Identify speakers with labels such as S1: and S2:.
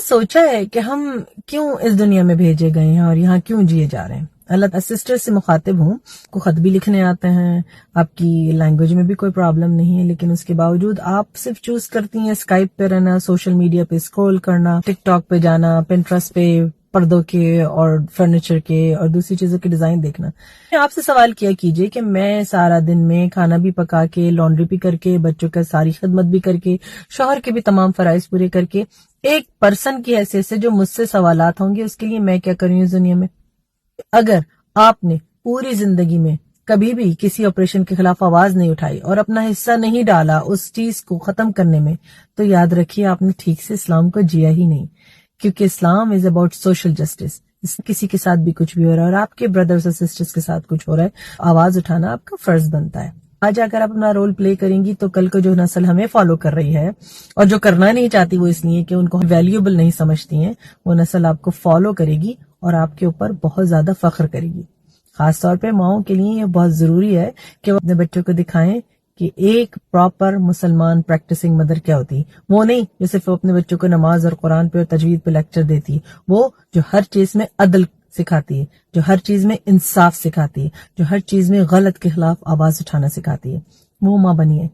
S1: سوچا ہے کہ ہم کیوں اس دنیا میں بھیجے گئے ہیں اور یہاں کیوں جیے جا رہے ہیں. اللہ سسٹر سے مخاطب ہوں, کو خط بھی لکھنے آتے ہیں, آپ کی لینگویج میں بھی کوئی پرابلم نہیں ہے, لیکن اس کے باوجود آپ صرف چوز کرتی ہیں اسکائپ پہ رہنا, سوشل میڈیا پہ اسکرول کرنا, ٹک ٹاک پہ جانا, پنٹرسٹ پہ پردوں کے اور فرنیچر کے اور دوسری چیزوں کے ڈیزائن دیکھنا. آپ سے سوال کیا کیجئے کہ میں سارا دن میں کھانا بھی پکا کے, لانڈری بھی کر کے, بچوں کا ساری خدمت بھی کر کے, شوہر کے بھی تمام فرائض پورے کر کے, ایک پرسن کی حیثیت سے جو مجھ سے سوالات ہوں گے اس کے لیے میں کیا کروں اس دنیا میں. اگر آپ نے پوری زندگی میں کبھی بھی کسی آپریشن کے خلاف آواز نہیں اٹھائی اور اپنا حصہ نہیں ڈالا اس چیز کو ختم کرنے میں, تو یاد رکھیے آپ نے ٹھیک سے اسلام کو جیا ہی نہیں, کیونکہ اسلام از اباؤٹ سوشل جسٹس. کسی کے ساتھ بھی کچھ بھی ہو رہا ہے اور آپ کے بردرز اور سسٹرز کے ساتھ کچھ ہو رہا ہے, آواز اٹھانا آپ کا فرض بنتا ہے. آج اگر آپ اپنا رول پلے کریں گی تو کل کو جو نسل ہمیں فالو کر رہی ہے اور جو کرنا نہیں چاہتی وہ اس لیے کہ ان کو ویلیوبل نہیں سمجھتی ہیں, وہ نسل آپ کو فالو کرے گی اور آپ کے اوپر بہت زیادہ فخر کرے گی. خاص طور پہ ماؤں کے لیے یہ بہت ضروری ہے کہ وہ اپنے بچوں کو دکھائیں کہ ایک پراپر مسلمان پریکٹسنگ مدر کیا ہوتی ہے. وہ نہیں جو صرف اپنے بچوں کو نماز اور قرآن پہ اور تجوید پہ لیکچر دیتی, وہ جو ہر چیز میں عدل سکھاتی ہے, جو ہر چیز میں انصاف سکھاتی ہے, جو ہر چیز میں غلط کے خلاف آواز اٹھانا سکھاتی ہے. وہ ماں بنیے.